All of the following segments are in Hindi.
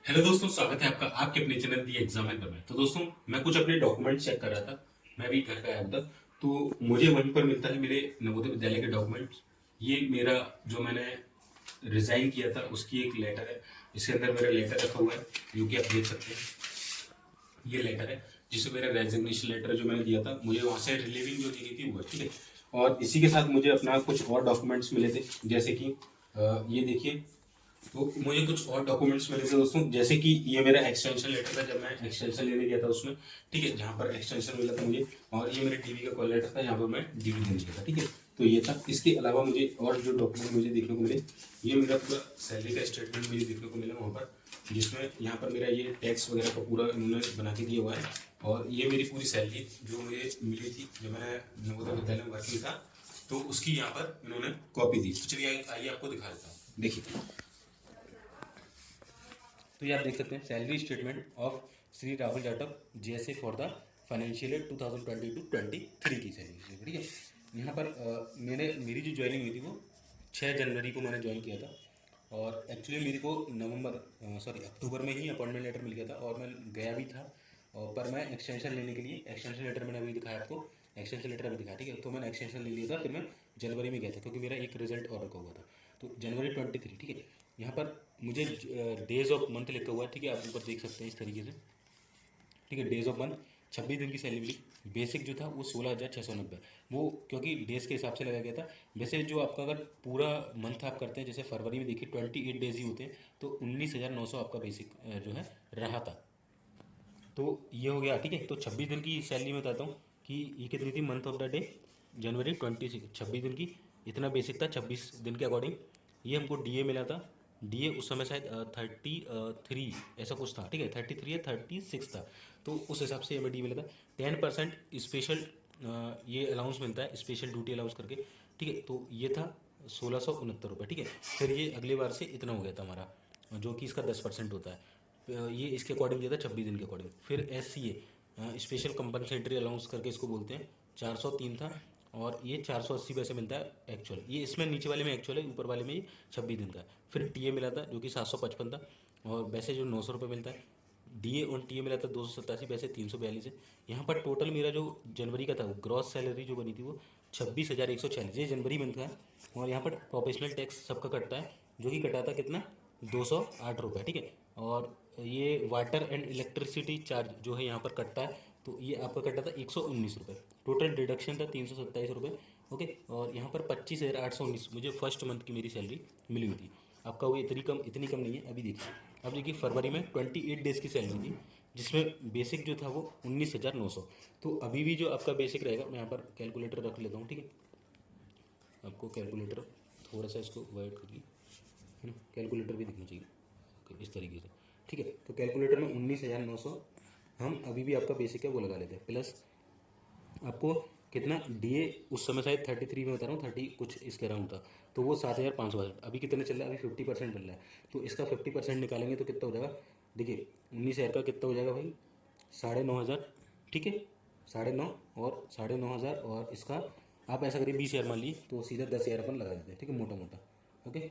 हेलो दोस्तों, स्वागत है आपका आपके अपने चैनल दी एग्जामिनर में। तो दोस्तों, मैं कुछ अपने डॉक्यूमेंट चेक कर रहा था। मैं भी घर पे आया था, तो मुझे वहीं पर मिलता है मेरे नवोदय विद्यालय के डॉक्यूमेंट्स। ये मेरा जो मैंने रिजाइन किया था उसकी एक लेटर है। इसके अंदर मेरा लेटर रखा हुआ है, जो कि आप देख सकते हैं। ये लेटर है जिसमें मेरा रेजिग्नेशन लेटर जो मैंने दिया था, मुझे वहाँ से रिलीविंग जो दी गई थी वो है, ठीक है। और इसी के साथ मुझे अपना कुछ और डॉक्यूमेंट्स मिले थे, जैसे कि ये देखिए। तो मुझे कुछ और डॉक्यूमेंट्स मिले थे दोस्तों, जैसे कि ये मेरा एक्सटेंशन लेटर था जब मैं एक्सटेंशन लेने गया था उसमें, ठीक है, जहाँ पर एक्सटेंशन मिला था मुझे। और ये मेरे डीवी का कॉल लेटर था, जहाँ पर मैं डीवी देने गया था, ठीक है। तो ये था। इसके अलावा मुझे और जो डॉक्यूमेंट मुझे देखने को मिले, ये मेरा पूरा सैलरी का स्टेटमेंट मुझे देखने को मिला वहाँ पर, जिसमें यहाँ पर मेरा ये टैक्स वगैरह का पूरा इन्होंने बना के दिया हुआ है। और ये मेरी पूरी सैलरी जो मुझे मिली थी जब मैं नवोदय विद्यालय में भर्ती था, तो उसकी यहाँ पर इन्होंने कॉपी दी। तो चलिए आइए आपको दिखा देता हूँ, देखिए। तो ये आप देख सकते हैं, salary statement of Shri Rahul Jatav JSA for the financial year 2022-23 की सैलरी, ठीक है। यहाँ पर मेरी जो ज्वाइनिंग हुई थी वो 6 जनवरी को मैंने ज्वाइन किया था। और एक्चुअली मेरे को अक्टूबर में ही अपॉइंटमेंट लेटर मिल गया था और मैं गया भी था। और पर मैं एक्सटेंशन लेने के लिए, एक्सटेंशन लेटर मैंने अभी दिखाया आपको, एक्सटेंशन लेटर अभी दिखाया, ठीक है। तो मैंने एक्सटेंशन ले लिया था, फिर मैं जनवरी में गया था क्योंकि मेरा एक रिजल्ट और रखा हुआ था। तो जनवरी 23, ठीक है। यहाँ पर मुझे डेज ऑफ मंथ लिखा हुआ है, ठीक है, आप ऊपर देख सकते हैं इस तरीके से, ठीक है। डेज ऑफ मंथ 26 दिन की सैलरी मिली। बेसिक जो था वो 16,690, वो क्योंकि डेज के हिसाब से लगाया गया था। वैसे जो आपका अगर पूरा मंथ आप करते हैं, जैसे फरवरी में देखिए 28 डेज ही होते हैं, तो 19,900 आपका बेसिक जो है रहा था। तो ये हो गया, ठीक है। तो 26 दिन की सैलरी में बताता हूँ कि ये कितनी थी मंथ ऑफ द डे, जनवरी 26, 26 दिन की। इतना बेसिक था 26 दिन के अकॉर्डिंग। ये हमको डीए मिला था। डीए उस समय शायद 33 ऐसा कुछ था, ठीक है, 33 या 36 था। तो उस हिसाब से हमें डी मिला था। 10% स्पेशल ये अलाउंस मिलता है, स्पेशल ड्यूटी अलाउंस करके, ठीक है। तो ये था 1669 रुपये, ठीक है। फिर ये अगले बार से इतना हो गया था हमारा, जो कि इसका 10% होता है। ये इसके अकॉर्डिंग दिया था 26 दिन के अकॉर्डिंग। फिर स्पेशल कंपनसेटरी अलाउंस करके इसको बोलते हैं, 403 था। और ये 480 पैसे मिलता है एक्चुअल, ये इसमें नीचे वाले में एक्चुअल है, ऊपर वाले में ये 26 दिन का है। फिर टीए मिला था जो कि 755 था। और वैसे जो 900 रुपये मिलता है। डीए और टीए मिला था 287 पैसे, 342 है। यहाँ पर टोटल मेरा जो जनवरी का था वो ग्रॉस सैलरी जो बनी थी वो 26,146, ये जनवरी मंथ का है। और यहाँ पर प्रोफेशनल टैक्स सबका कटता है, जो कि कटा था कितना, 208 रुपये, ठीक है। और ये वाटर एंड इलेक्ट्रिसिटी चार्ज जो है यहाँ पर कटता है, तो ये आपका कटा था 119 रुपये। टोटल डिडक्शन था 327 रुपये, ओके। और यहाँ पर 25,819 मुझे फर्स्ट मंथ की मेरी सैलरी मिली हुई थी। आपका वो इतनी कम नहीं है। अभी देखिए, अब देखिए फरवरी में 28 डेज़ की सैलरी थी, जिसमें बेसिक जो था वो 19,900। तो अभी भी जो आपका बेसिक रहेगा, मैं यहाँ पर कैलकुलेटर रख लेता हूँ, ठीक है। आपको कैलकुलेटर थोड़ा सा इसको अवॉइड करिए, है ना, कैलकुलेटर भी दिखना चाहिए, ओके, इस तरीके से, ठीक है। तो कैलकुलेटर में 19,900 हम अभी भी आपका बेसिक है वो लगा लेते हैं, प्लस आपको कितना डीए उस समय शायद 33 में बता रहा हूँ, 30 कुछ इसके अराउंड था। तो वो 7,500 अभी कितने चल रहा है, अभी 50% चल रहा है। तो इसका 50% निकालेंगे तो कितना हो जाएगा, देखिए 19,000 का कितना हो जाएगा भाई, 9,500, ठीक है। 9,500 और 9,500, और इसका आप ऐसा करिए 20,000 मान लीजिए, तो सीधा 10,000 अपन लगा देते हैं, ठीक है, मोटा मोटा, ओके।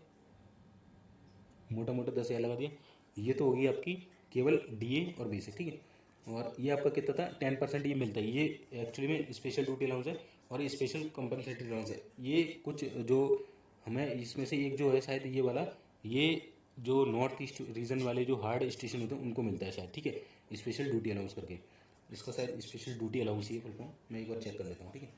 मोटा मोटा 10,000 लगा दिया। ये तो होगी आपकी केवल डीए और बेसिक, ठीक है। और ये आपका कितना था, 10% ये मिलता है, ये एक्चुअली में स्पेशल ड्यूटी अलाउंस है और ये स्पेशल कंपनसेटरी अलाउंस है। ये कुछ जो हमें इसमें से एक जो है शायद ये वाला, ये जो नॉर्थ ईस्ट रीजन वाले जो हार्ड स्टेशन होते हैं उनको मिलता है शायद, ठीक है, स्पेशल ड्यूटी अलाउंस करके। इसका शायद स्पेशल ड्यूटी अलाउंस ही है, फुल मैं एक बार चेक कर लेता हूँ, ठीक है।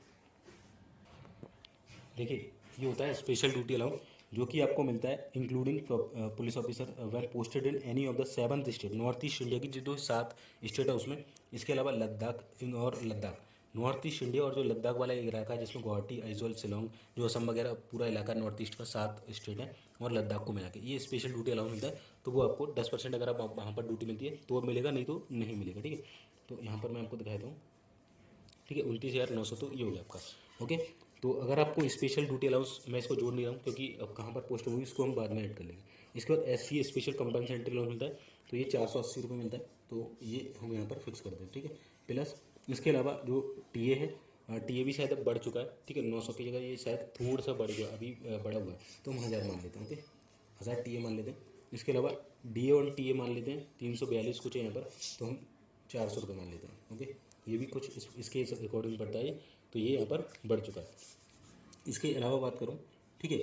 देखिए, ये होता है स्पेशल ड्यूटी अलाउंस, जो कि आपको मिलता है including police officer when posted in any of the 7th state, north east India की जो 7 स्टेट है उसमें। इसके अलावा लद्दाख और लद्दाख, नॉर्थ ईस्ट इंडिया और जो लद्दाख वाला इलाका है जिसमें गुवाहाटी, आइजोल, शिलोंग, जो असम वगैरह पूरा इलाका नॉर्थ ईस्ट का 7 स्टेट है, और लद्दाख को मिला के ये स्पेशल ड्यूटी अलाउंस मिलता है। तो वो आपको 10% अगर आप वहाँ पर ड्यूटी मिलती है तो मिलेगा, नहीं तो नहीं मिलेगा, ठीक है। तो यहाँ पर मैं आपको दिखाता हूँ, ठीक है, 29,900, तो ये हो गया आपका, ओके। तो अगर आपको स्पेशल ड्यूटी अलाउंस, मैं इसको जोड़ नहीं रहा हूँ क्योंकि अब कहाँ पर पोस्ट होगी इसको हम बाद में ऐड कर लेंगे। इसके बाद SC स्पेशल कंपनसेटरी अलाउंस मिलता है, तो ये 480 रुपये मिलता है, तो ये हम यहाँ पर फिक्स कर दें, ठीक है। प्लस इसके अलावा जो टीए है, टीए भी शायद अब बढ़ चुका है, ठीक है, 900 की जगह ये शायद थोड़ा सा बढ़ गया, अभी बढ़ा हुआ है, तो हम 1,000 मान लेते हैं, ओके, 1,000 टीए मान लेते हैं। इसके अलावा DA1 TA मान लेते हैं 342 कुछ है यहाँ पर, तो हम 400 रुपये मान लेते हैं। ओके, ये भी कुछ इसके अकॉर्डिंग पड़ता है, तो ये यहाँ पर बढ़ चुका है। इसके अलावा बात करूँ, ठीक है,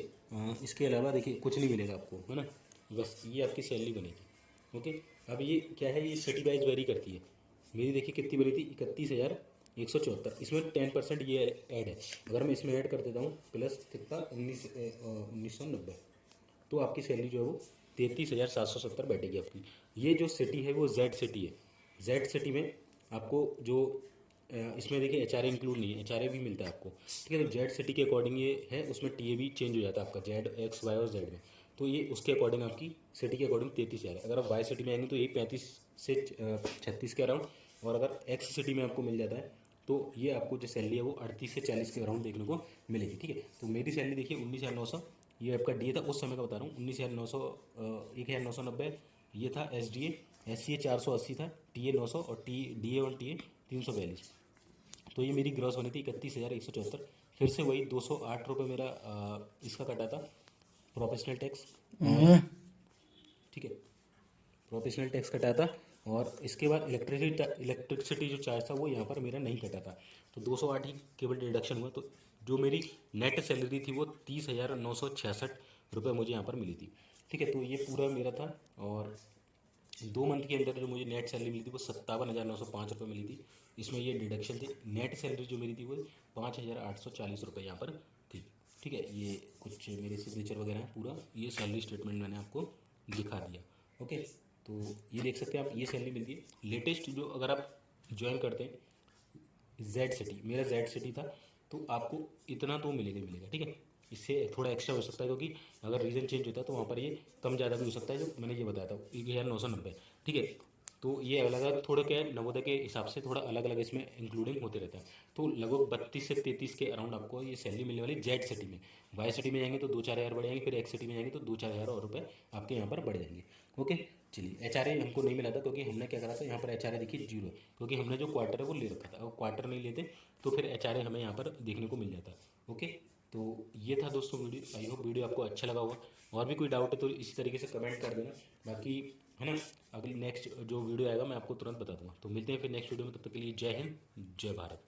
इसके अलावा देखिए कुछ नहीं मिलेगा आपको, है ना, बस ये आपकी सैलरी बनेगी। ओके, अब ये क्या है, ये सिटी वाइज वेरी करती है। मेरी देखिए कितनी बनी थी, 31,174, इसमें 10% ये ऐड है। अगर मैं इसमें ऐड कर देता हूँ प्लस कितना 1990, तो आपकी सैलरी जो है वो 33,770 बैठेगी आपकी। ये जो सिटी है वो जेड सिटी है। जेड सिटी में आपको जो इसमें देखिए HRA इंक्लूड नहीं है, HRA भी मिलता है आपको, ठीक है। तो जेड सिटी के अकॉर्डिंग ये है, उसमें TA भी चेंज हो जाता है आपका जेड XY और Z में, तो ये उसके अकॉर्डिंग आपकी सिटी के अकॉर्डिंग 33,000 है। अगर आप वाई सिटी में आएंगे तो ये 35 से 36 के अराउंड, और अगर X सिटी में आपको मिल जाता है तो ये आपको जो सैलरी है वो 38 से 40 के अराउंड देखने को मिलेगी, ठीक है। तो मेरी सैलरी देखिए 19,900, ये आपका DA था उस समय का बता रहा हूँ, 19,900, 1,990 ये था SDA, SCA 480 था, TA 900 और DA1 TA 342। तो ये मेरी ग्रॉस बनी थी 31,174। फिर से वही 208 रुपये मेरा इसका कटा था प्रोफेशनल टैक्स, ठीक है, प्रोफेशनल टैक्स कटा था। और इसके बाद इलेक्ट्रिसिटी जो चार्ज था वो यहाँ पर मेरा नहीं कटा था, तो 208 ही केवल डिडक्शन हुआ। तो जो मेरी नेट सैलरी थी वो 30,966 रुपये मुझे यहाँ पर मिली थी, ठीक है। तो ये पूरा मेरा था, और 2 मंथ के अंदर जो मुझे नेट सैलरी मिली थी वो 57,905 रुपये मिली थी। इसमें ये डिडक्शन थी। नेट सैलरी जो मेरी थी वो 5,840 रुपये यहाँ पर थी, ठीक है। ये कुछ मेरे सिग्नेचर वगैरह हैं, पूरा ये सैलरी स्टेटमेंट मैंने आपको दिखा दिया। ओके, तो ये देख सकते हैं आप, ये सैलरी मिलती है लेटेस्ट। जो अगर आप ज्वाइन करते हैं जेड सिटी, मेरा जेड सिटी था, तो आपको इतना तो मिलेगा मिलेगा, ठीक है। इससे थोड़ा एक्स्ट्रा हो सकता है, क्योंकि अगर रीज़न चेंज होता है तो वहाँ पर ये कम ज़्यादा भी हो सकता है, जो मैंने ये बताया था 1,990, ठीक है। तो ये अलग अलग थोड़ा क्या है, नवोदय के हिसाब से थोड़ा अलग अलग इसमें इंक्लूडिंग होते रहता है। तो लगभग 32 से 33 के अराउंड आपको ये सैलरी मिलने वाली जेड सिटी में। वाई सिटी में जाएंगे तो 2-4 हज़ार बढ़ जाएंगे, फिर एक्स सिटी में जाएंगे तो 2-4 हज़ार और रुपये आपके यहाँ पर बढ़ जाएंगे। ओके, चलिए। HRA हमको नहीं मिला था, क्योंकि हमने क्या करा था, यहाँ पर HRA देखिए 0 है, क्योंकि हमने जो क्वार्टर है वो ले रखा था। अगर क्वार्टर नहीं लेते तो फिर HRA हमें यहाँ पर देखने को मिल जाता। ओके, तो ये था दोस्तों वीडियो। आई होप वीडियो आपको अच्छा लगा होगा। और भी कोई डाउट है तो इसी तरीके से कमेंट कर देना, बाकी है ना। अगली नेक्स्ट जो वीडियो आएगा मैं आपको तुरंत बता दूंगा। तो मिलते हैं फिर नेक्स्ट वीडियो में, तब तक के लिए जय हिंद, जय भारत।